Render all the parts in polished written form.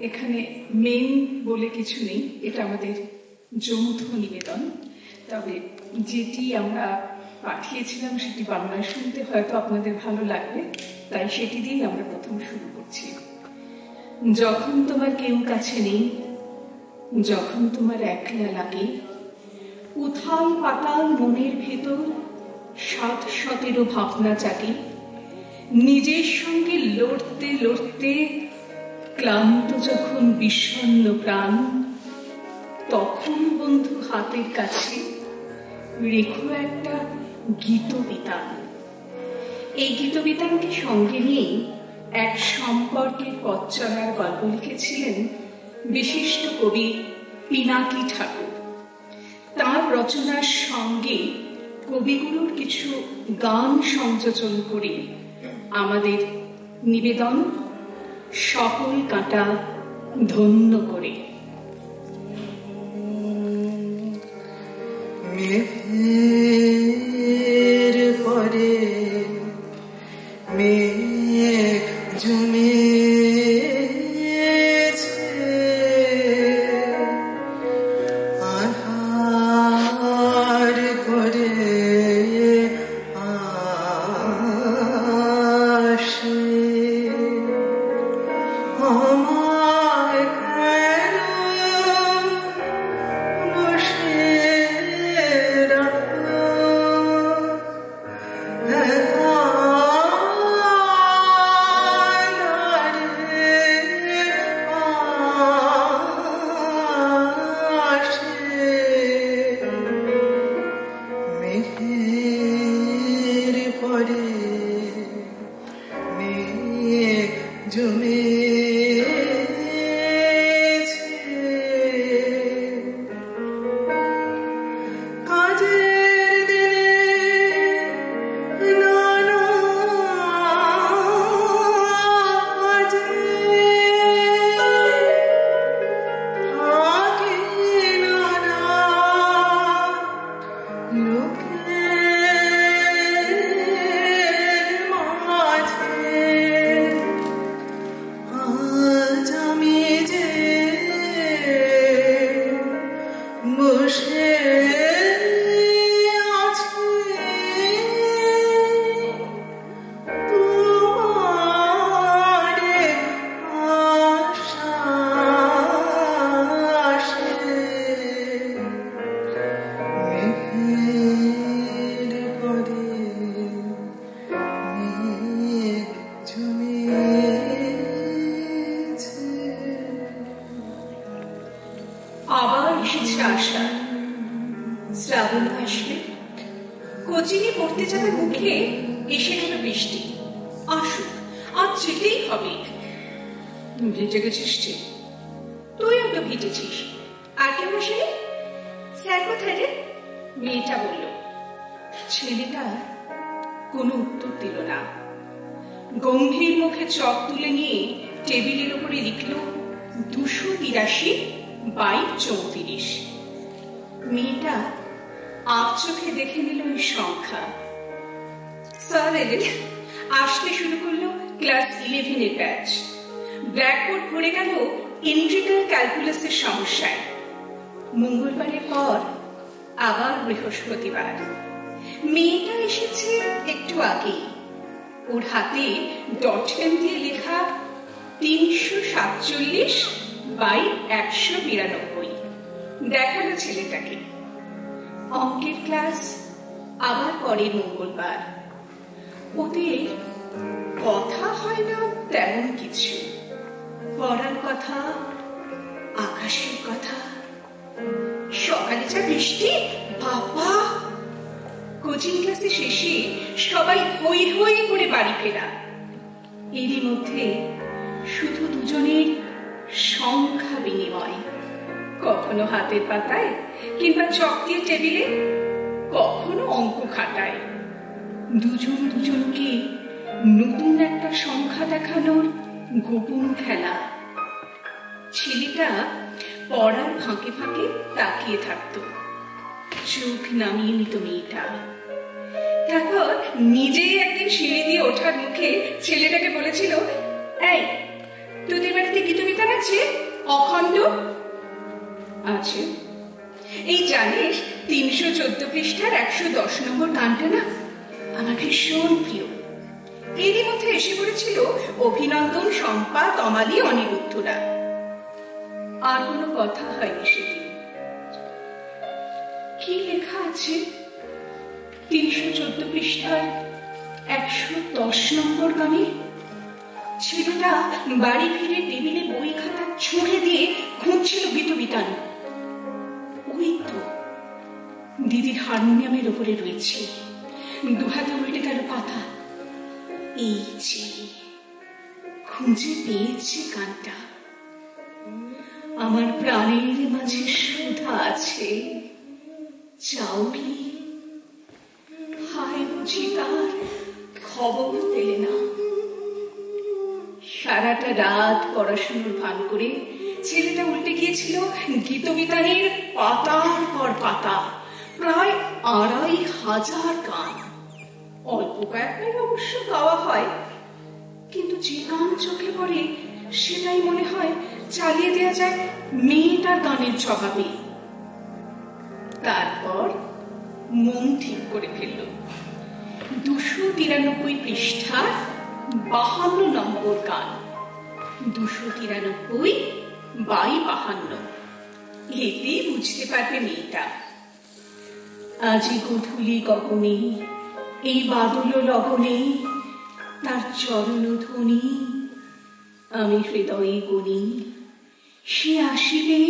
এখানে মেন বলে কিছু নেই, এটা আমাদের যৌথ নিবেদন। তবে যেটি আমরা পাঠিয়েছিলাম সেটি বাংলায় শুনতে হয়তো আপনাদের ভালো লাগবে, তাই সেটি দিয়েই আমরা প্রথম শুরু করছি। যখন তোমার কেউ কাছে নেই, যখন তোমার একলা লাগে, উথাল পাতাল মনের ভেতর সাত সতেরো ভাবনা জাগে, নিজের সঙ্গে লড়তে লড়তে ক্লান্ত যখন বিষণ্ণ প্রাণ, তখন বন্ধু হাতের কাছে রেখো একটা গীতবিতান। এই গীতবিতানকে সঙ্গে নিয়ে এক সম্পর্কের পথ চলার গল্প লিখেছিলেন বিশিষ্ট কবি পিনাকি ঠাকুর। তার রচনার সঙ্গে কবিগুলোর কিছু গান সংযোজন করে আমাদের নিবেদন সকল কাঁটা ধন্য করে। মেঘের পরে মেঘ জমেছে, আধার করে আসে, আমায় কেন বসে রাখো, মেঘের পরে মেঘ জমেছে, কাজের দিনে নানা কাজে থাকে নানা লোকের মাঝে, আজ আমি যে বসে আছি তোমারে আশ্বাসে, মেঘের পরে মেঘ জমেছে। আবার এসেছে আষাঢ়, শ্রাবণ আসবে, কোচিনে পড়তে যাবে মুখে এসে গেল বৃষ্টি। আসুক, আজ যেতেই হবে। ভিজে গেছিস যে? তুইও তো ভিজেছিস। আর কেউ আসেনি? স্যার কোথায় রে? মেয়েটা বলল। ছেলেটা কোনো উত্তর দিল না। গম্ভীর মুখে চক তুলে নিয়ে টেবিলের উপরে লিখল 283/34। মেয়েটা আপ চোখে দেখে নিল ওই সংখ্যা। স্যার এলেন, আসতে শুরু করলো ক্লাস 11-এর ব্যাচ। ব্ল্যাকবোর্ড ভরে গেল ইন্টিগ্রাল ক্যালকুলাসের সমস্যায়। মঙ্গলবারের পর আবার বৃহস্পতিবার। মেয়েটা এসেছে একটু আগেই। ওর হাতে ডট পেন দিয়ে লেখা 347/192। দেখালো ছেলেটাকে। অঙ্কের ক্লাস আবার পরের মঙ্গলবার। ওদের কথা হয় না তেমন কিছু। পড়ার কথা, আকাশের কথা। সকালে যা বৃষ্টি, বাবা! কোচিং ক্লাসে শেষে সবাই হই হই করে বাড়ি ফেরা। এরই মধ্যে শুধু দুজনের সংখ্যা বিনিময়, কখনো হাতের পাতায় কিংবা চক দিয়ে টেবিলে, কখনো অঙ্ক খাতায়। দুজন দুজনকে নতুন একটা সংখ্যা দেখানোর গোপন খেলা। ছেলেটা পড়ার ফাঁকে ফাঁকে তাকিয়ে থাকতো। চোখ নামিয়ে নিত মেয়েটা। তারপর নিজেই একদিন সিঁড়ি দিয়ে ওঠার মুখে ছেলেটাকে বলেছিল, এই তোদের বাড়িতে গীতবিতান আছে? অখণ্ড আছে। এই জানিস 314 পৃষ্ঠার 110 নম্বর গানটা না আমার ভীষণ প্রিয়। এরই মধ্যে এসে পড়েছিল অভিনন্দন, শম্পা, তমালি, অনিরুদ্ধরা। আর কোনো কথা হয়নি সেদিন। কি লেখা আছে 314 পৃষ্ঠার 110 নম্বর গানে? ছেলেটা বাড়ি ফিরে টেবিলে বই খাতা ছুঁড়ে দিয়ে খুঁজছিল গীতবিতান। ওই তো দিদির হারমোনিয়ামের উপরে রয়েছে, দুহাতে উল্টে গেল পাতা। এই যে খুঁজে পেয়েছে গানটা। আমার প্রাণের মাঝে সুধা আছে, চাও কি? হায় বুঝি তার খবর পেলে না। সারাটা রাত পড়াশোনার ভান করে ছেলেটা উল্টে গিয়েছিল গীতবিতানের পাতার পর পাতা, প্রায় 2500 গান। অল্প কয়েকটাই অবশ্য গাওয়া হয়, কিন্তু যে গান চোখে পড়ে সেটাই মনে হয় চালিয়ে দেওয়া যায় মেয়েটার গানের জবাবে। তারপর মন ঠিক করে ফেলল 293 পৃষ্ঠার 52 নম্বর গান। 293/52। এতেই বুঝতে পারবে মেয়েটা। আজি গধূলি গগনে এই বাদল লগনে তার চরণ ধ্বনি আমি হৃদয়ে গুনি। সে আসিবে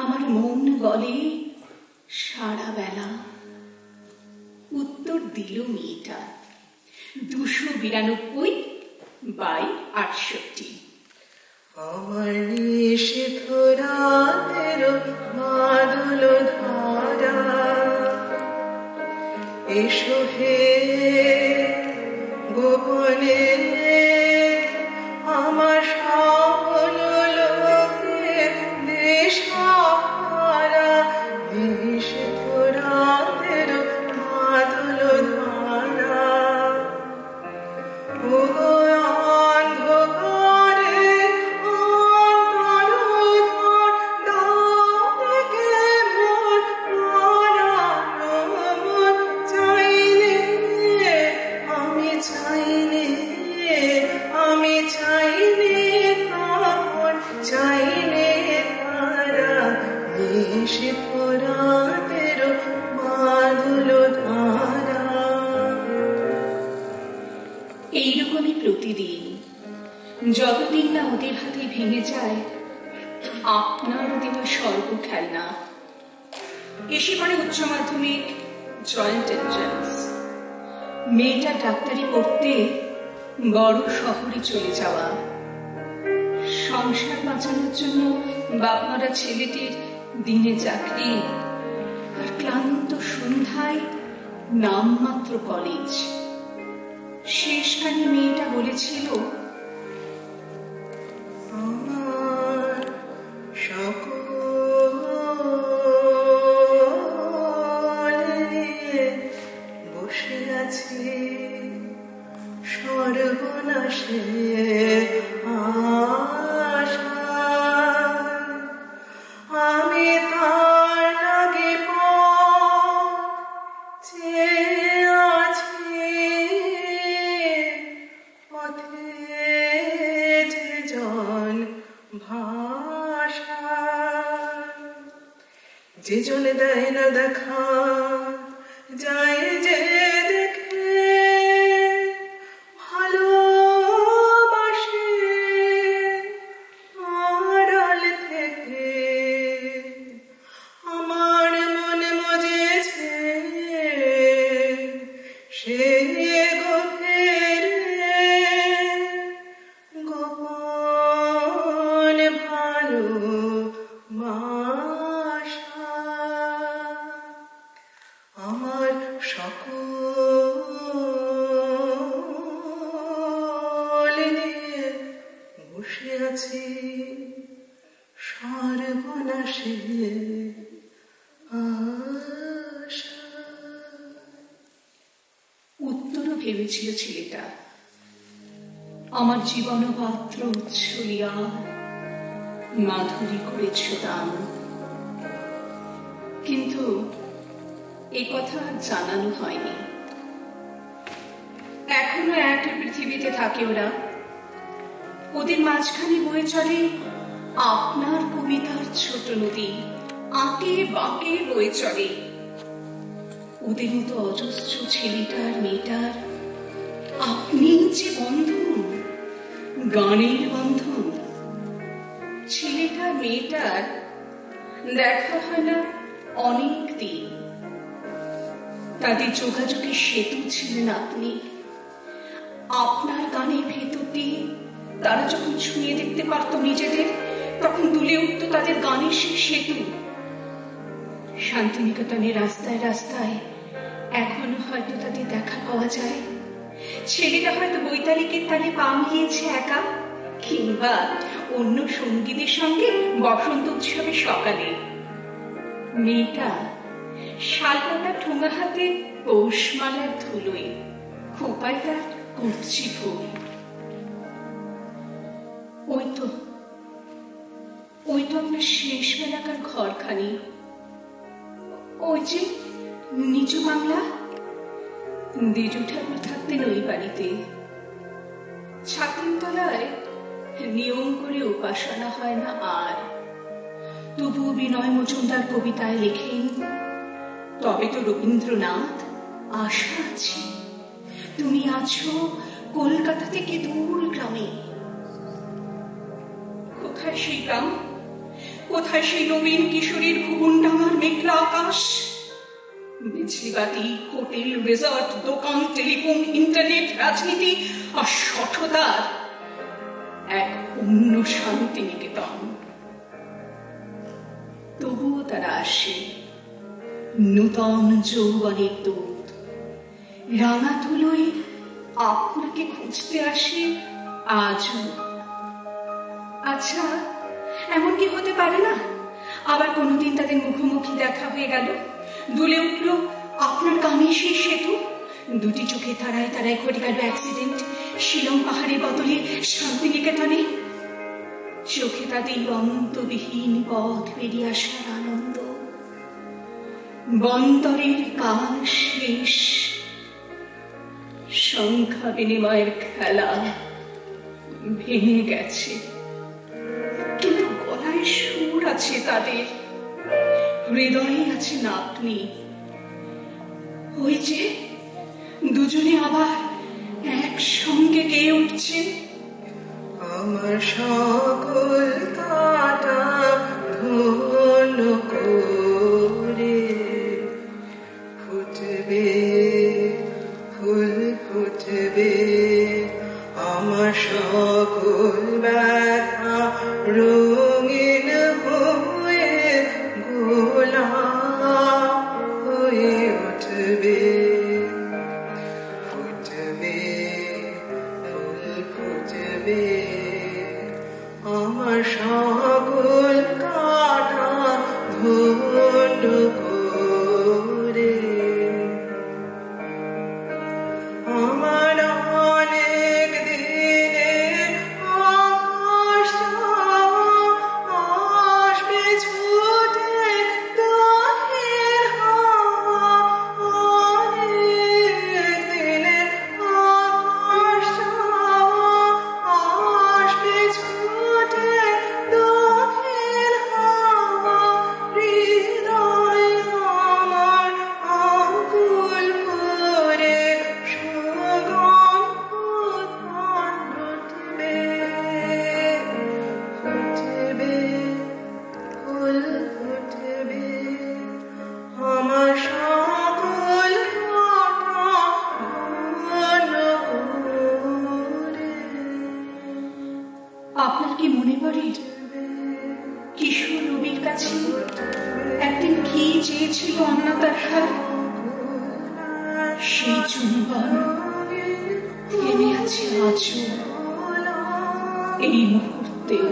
আমার মন বলে সারা বেলা। উত্তর দিল মেয়েটা 292/68। আমার নিষেধ রাতের বাদল ধারা, এসো হে গোপনে আমার সকল লোকে দেশহারা। নিষেধ রাতের বাদল ধারা, এইরকমই প্রতিদিন, যতদিন না ওদের হাতে ভেঙে যায় আপনার দেওয়া স্বর্গ খেলনা। এসে পড়ে উচ্চ মাধ্যমিক, জয়েন্ট এন্ট্রান্স। মেয়েটা ডাক্তারি পড়তে বড় শহরে চলে যাওয়া, সংসার বাঁচানোর জন্য বাপমারা ছেলেটির দিনে চাকরি, আর ক্লান্ত সন্ধ্যায় নামমাত্র কলেজ। শেষখানে মেয়েটা বলেছিল, আমার সকল নিয়ে বসে আছি সর্বনাশে আশা। আমি তার লাগে পথ চেয়ে আছি, পথে যে জন ভাষা, যে জন দেয় না দেখা যায় যে দেখে ভালোবাসে আড়াল থেকে। আমার মন মজেছে সে গভীরে গোপন ভালোবাসা। আমার সকল নিয়ে বসে আছি সর্বনাশে আশা। উত্তরও ভেবেছিল ছেলেটা, আমার জীবন পাত্র উচ্ছলিয়া মাধুরী করেছ দান, কিন্তু এ কথা জানানো হয়নি। এখনো এক পৃথিবীতে থাকে ওরা, ওদের মাঝখানে বয়ে চলে আপনার কবিতার ছোট নদী, আঁকে বাঁকে বয়ে চলে। ওদের মতো অজস্র ছেলেটার মেয়েটার আপনি যে বন্ধন, গানের বন্ধন। ছেলেটার মেয়েটার দেখা হয় না অনেক দিন, তাদের যোগাযোগের সেতু ছিলেন আপনি। আপনার গানের ভেতর দিয়ে তারা যখন ছুঁয়ে দেখতে পারত নিজেদের, তখন দুলে উঠত তাদের গানের সেই সেতু। শান্তিনিকেতনের রাস্তায় রাস্তায় এখনো হয়তো তাদের দেখা পাওয়া যায়। ছেলেটা হয়তো বৈতালিকের তালে পা মিলিয়েছে একা, কিংবা অন্য সঙ্গীদের সঙ্গে বসন্ত উৎসবের সকালে। মেয়েটা শালপাতা ঠোঙা হাতে পৌষমালার ধুলোয় খোপায় তার করছি ফুল। ওই তো আপনার শেষ বেলাকার ঘরখানি, ওই যে নিচু বাংলা। দ্বিজু ঠাকুর থাকতেন ওই বাড়িতে। ছাতির তলায় নিয়ম করে উপাসনা হয় না আর, তবুও বিনয় মজুমদার কবিতায় লেখেন, তবে তো রবীন্দ্রনাথ আশা আছে, তুমি আছো কলকাতা থেকে দূর গ্রামে। কোথায় সেই গ্রাম, কোথায় সেই নবীন কিশোরীর ভুবনডাঙ্গার মেঘলা আকাশ? বিজলিবাতি, হোটেল, রিসর্ট, দোকান, টেলিফোন, ইন্টারনেট, রাজনীতি আর সঠতার এক অন্য শান্তিনিকেতন। তবুও তারা আসে, নূতন যৌবনের দূত রাঙা ধুলোয় আপনাকে খুঁজতে আসে আজও। আচ্ছা, এমন কি হতে পারে না আবার কোনোদিন তাদের মুখোমুখি দেখা হয়ে গেল, দুলে উঠল আপনার গানের সেই সেতু, দুটি চোখে তারায় তারায় ঘটে গেল অ্যাক্সিডেন্ট, শিলং পাহাড়ের বদলে শান্তিনিকেতনে। চোখে তাদের অন্তবিহীন পথ পেরিয়ে আসার আনন্দ, বন্দরের কাল শেষ, সংখ্যা বিনিময়ের খেলা ভেঙে গেছে, কিন্তু গলায় সুর আছে তাদের, হৃদয়ে আছেন আপনি। ওই যে দুজনে আবার একসঙ্গে গেয়ে উঠছে, আমার সকল কাটা ধন করে ফুটবে ফুল ফুটবে, আমার সকল ব্যথা রঙিন হয়ে গোলাপ হয়ে উঠবে, ফুটবে ফুল ফুটবে, আমার সকল কাটা ধন করে। আমার অনেক দিনের আকাশটা আসবে ছুটে দক্ষিণ হাওয়া, অনেক দিনের আকাশটা আসবে ছুটে দক্ষিণ হাওয়া, হৃদয় আমার আকুল করে সুগন্ধ ফুটবে, ফুটবে ফুল ফুটবে, আমার সকল কাটা ধন করে। আপনার কি মনে পড়ে কিশোর রবির কাছে একদিন কি চেয়েছিল অন্নদার হার? সেই চুম্বন থেমে আছে আজও, এই মুহূর্তেও।